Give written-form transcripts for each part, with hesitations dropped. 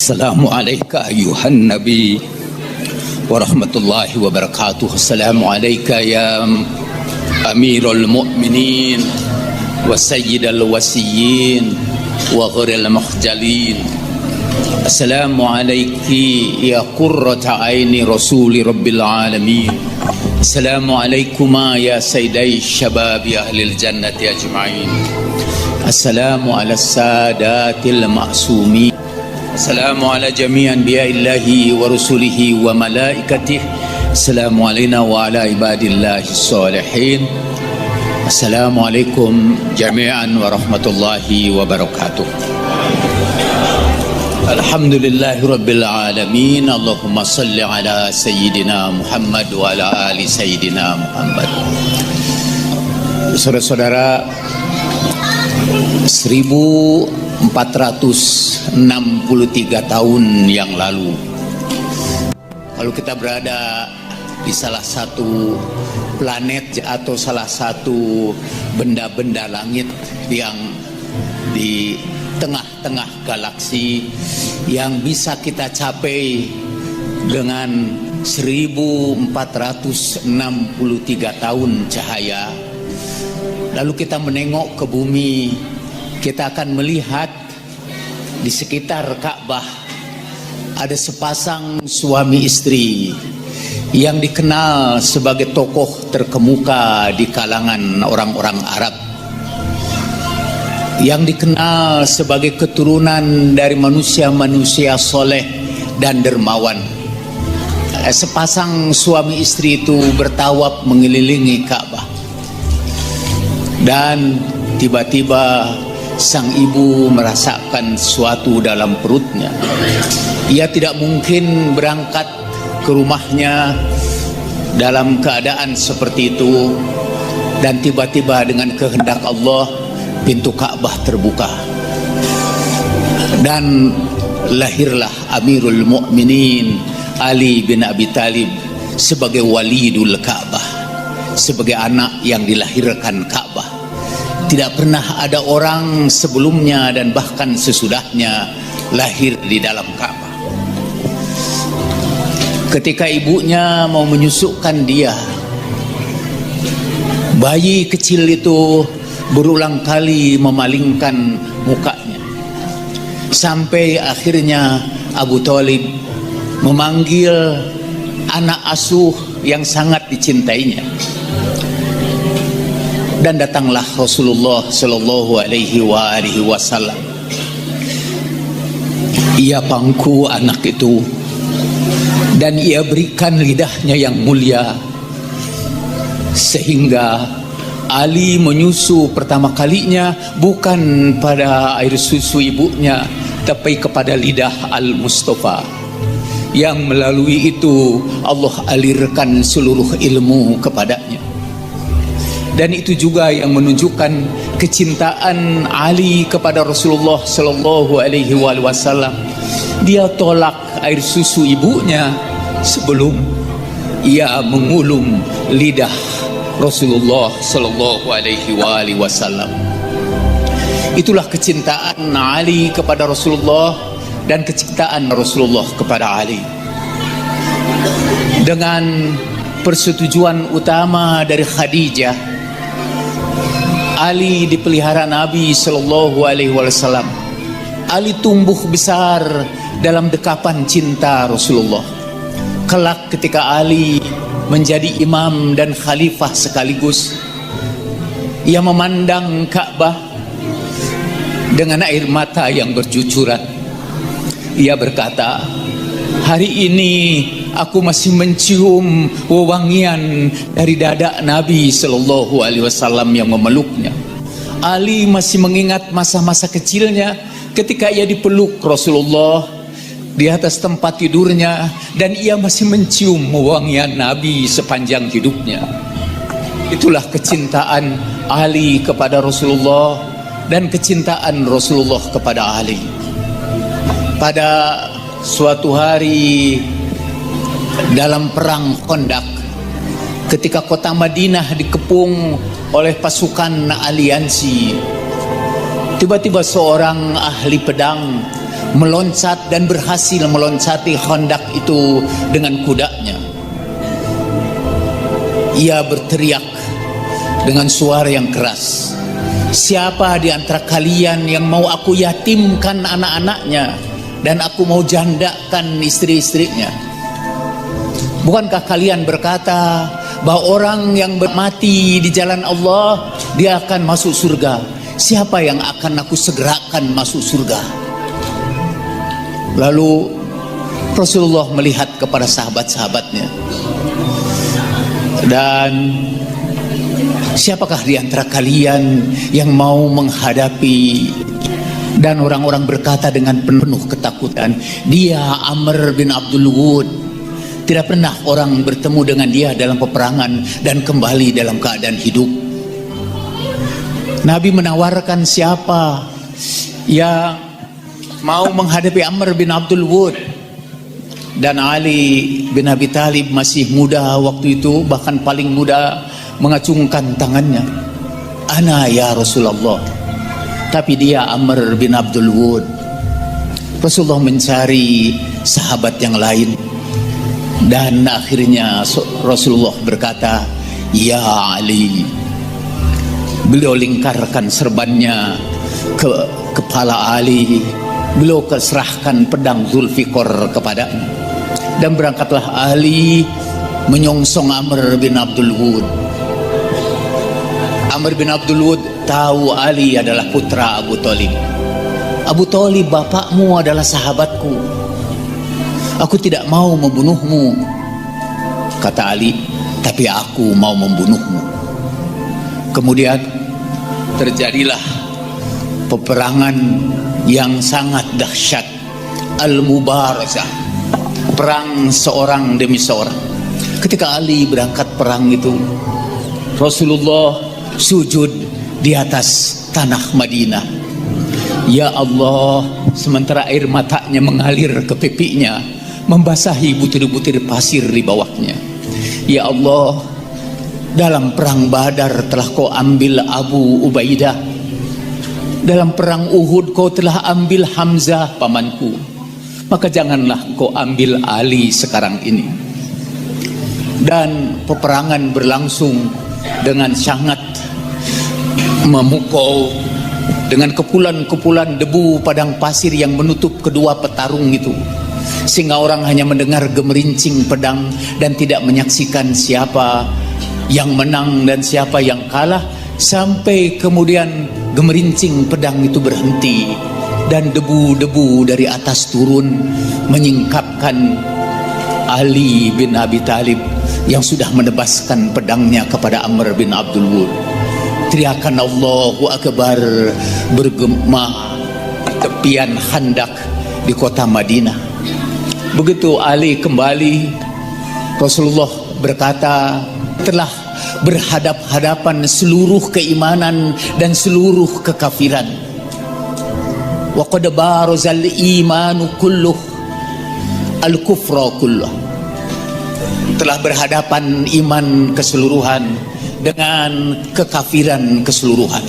Assalamualaikum ayuhan Nabi warahmatullahi wabarakatuh. Assalamualaikum ya Amirul Mu'minin wa Sayyidal Wasiyyin wa Ghuril Mukhjalin. Assalamualaikum ya Qurrata Aini Rasuli Rabbil Alamin. Assalamualaikum ya Sayyidai Syababi Ahlil Jannati Ajma'in. Assalamu ala sadatil ma'sumin. Assalamu ala jami' anbiya'illahi wa rusulihi wa malaikatih. Assalamu alaina wa ala ibadillahi salihin. Assalamualaikum jami'an warahmatullahi wabarakatuh. Alhamdulillahi rabbil alamin. Allahumma salli ala sayyidina Muhammad wa ala ali sayyidina Muhammad. Saudara-saudara, 1463 tahun yang lalu, kalau kita berada di salah satu planet atau salah satu benda-benda langit yang di tengah-tengah galaksi yang bisa kita capai dengan 1463 tahun cahaya, lalu kita menengok ke bumi, kita akan melihat di sekitar Ka'bah ada sepasang suami istri yang dikenal sebagai tokoh terkemuka di kalangan orang-orang Arab, yang dikenal sebagai keturunan dari manusia-manusia soleh dan dermawan. Sepasang suami istri itu bertawaf mengelilingi Ka'bah, dan tiba-tiba sang ibu merasakan sesuatu dalam perutnya. Ia tidak mungkin berangkat ke rumahnya dalam keadaan seperti itu, dan tiba-tiba dengan kehendak Allah pintu Ka'bah terbuka dan lahirlah Amirul Mu'minin Ali bin Abi Thalib sebagai walidul Ka'bah, sebagai anak yang dilahirkan Ka'bah. Tidak pernah ada orang sebelumnya dan bahkan sesudahnya lahir di dalam Ka'bah. Ketika ibunya mau menyusukkan dia, bayi kecil itu berulang kali memalingkan mukanya, sampai akhirnya Abu Thalib memanggil anak asuh yang sangat dicintainya. Dan datanglah Rasulullah Sallallahu Alaihi Wasallam. Ia pangku anak itu dan ia berikan lidahnya yang mulia, sehingga Ali menyusu pertama kalinya bukan pada air susu ibunya, tapi kepada lidah Al-Mustafa, yang melalui itu Allah alirkan seluruh ilmu kepadanya. Dan itu juga yang menunjukkan kecintaan Ali kepada Rasulullah Sallallahu Alaihi Wasallam. Dia tolak air susu ibunya sebelum ia mengulum lidah Rasulullah Sallallahu Alaihi Wasallam. Itulah kecintaan Ali kepada Rasulullah dan kecintaan Rasulullah kepada Ali. Dengan persetujuan utama dari Khadijah, Ali dipelihara Nabi Sallallahu Alaihi Wasallam. Ali tumbuh besar dalam dekapan cinta Rasulullah. Kelak ketika Ali menjadi imam dan khalifah sekaligus, ia memandang Ka'bah dengan air mata yang bercucuran. Ia berkata, hari ini aku masih mencium wewangian dari dada Nabi Sallallahu Alaihi Wasallam yang memeluknya. Ali masih mengingat masa-masa kecilnya ketika ia dipeluk Rasulullah di atas tempat tidurnya, dan ia masih mencium wewangian Nabi sepanjang hidupnya. Itulah kecintaan Ali kepada Rasulullah dan kecintaan Rasulullah kepada Ali. Pada suatu hari dalam perang Khandaq, ketika kota Madinah dikepung oleh pasukan aliansi, tiba-tiba seorang ahli pedang meloncat dan berhasil meloncati Khandaq itu dengan kudanya. Ia berteriak dengan suara yang keras, "Siapa di antara kalian yang mau aku yatimkan anak-anaknya dan aku mau jandakan istri-istrinya? Bukankah kalian berkata bahwa orang yang mati di jalan Allah dia akan masuk surga? Siapa yang akan aku segerakan masuk surga?" Lalu Rasulullah melihat kepada sahabat-sahabatnya, dan siapakah di antara kalian yang mau menghadapi? Dan orang-orang berkata dengan penuh ketakutan, "Dia Amr bin Abdul Wud. Tidak pernah orang bertemu dengan dia dalam peperangan dan kembali dalam keadaan hidup." Nabi menawarkan siapa yang mau menghadapi Amr bin Abdul Wud. Dan Ali bin Abi Thalib masih muda waktu itu, bahkan paling muda, mengacungkan tangannya, "Ana ya Rasulullah." Tapi dia Amr bin Abdul Wud. Rasulullah mencari sahabat yang lain, dan akhirnya Rasulullah berkata, "Ya Ali." Beliau lingkarkan serbannya ke kepala Ali. Beliau serahkan pedang Zulfikar kepadanya, dan berangkatlah Ali menyongsong Amr bin Abdul Wud. Amr bin Abdul Wud tahu Ali adalah putra Abu Thalib. "Abu Thalib, bapakmu adalah sahabatku. Aku tidak mau membunuhmu," kata Ali, "tapi aku mau membunuhmu." Kemudian terjadilah peperangan yang sangat dahsyat, Al-Mubarazah, perang seorang demi seorang. Ketika Ali berangkat perang itu, Rasulullah sujud di atas tanah Madinah. Ya Allah, sementara air matanya mengalir ke pipinya, membasahi butir-butir pasir di bawahnya. Ya Allah, dalam perang Badar telah kau ambil Abu Ubaidah. Dalam perang Uhud kau telah ambil Hamzah pamanku. Maka janganlah kau ambil Ali sekarang ini. Dan peperangan berlangsung dengan sangat memukau, dengan kepulan-kepulan debu padang pasir yang menutup kedua petarung itu, sehingga orang hanya mendengar gemerincing pedang dan tidak menyaksikan siapa yang menang dan siapa yang kalah, sampai kemudian gemerincing pedang itu berhenti dan debu-debu dari atas turun menyingkapkan Ali bin Abi Thalib yang sudah menebaskan pedangnya kepada Amr bin Abdul Wud. Teriakan Allahu Akbar bergema di tepian Khandaq di kota Madinah. Begitu Ali kembali, Rasulullah berkata, telah berhadap-hadapan seluruh keimanan dan seluruh kekafiran. Wa qad barazal imanu kulluh al-kufra kulluh. Telah berhadapan iman keseluruhan dengan kekafiran keseluruhan.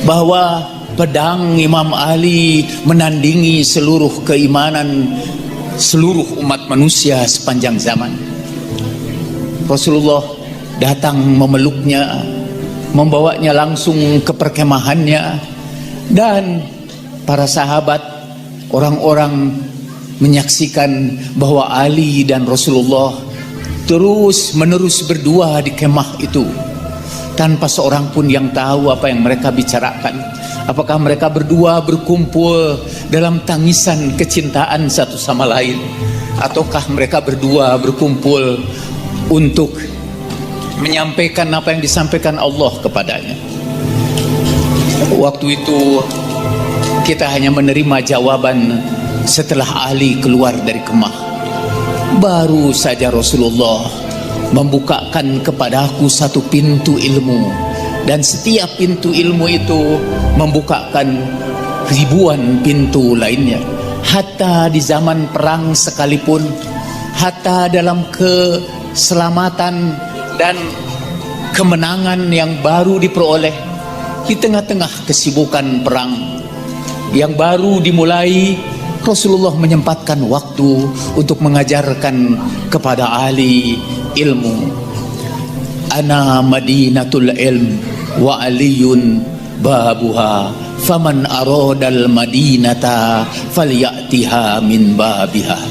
Bahwa pedang Imam Ali menandingi seluruh keimanan seluruh umat manusia sepanjang zaman. Rasulullah datang memeluknya, membawanya langsung ke perkemahannya, dan para sahabat, orang-orang menyaksikan bahwa Ali dan Rasulullah terus menerus berdua di kemah itu, tanpa seorang pun yang tahu apa yang mereka bicarakan. Apakah mereka berdua berkumpul dalam tangisan kecintaan satu sama lain, ataukah mereka berdua berkumpul untuk menyampaikan apa yang disampaikan Allah kepadanya. Waktu itu kita hanya menerima jawaban setelah Ali keluar dari kemah. Baru saja Rasulullah membukakan kepadaku satu pintu ilmu, dan setiap pintu ilmu itu membukakan ribuan pintu lainnya. Hatta di zaman perang sekalipun, hatta dalam keselamatan dan kemenangan yang baru diperoleh di tengah-tengah kesibukan perang yang baru dimulai, Rasulullah menyempatkan waktu untuk mengajarkan kepada Ali ilmu. Ana madinatul ilm wa aliyun babuha, faman aradal madinata falyatiha min babiha.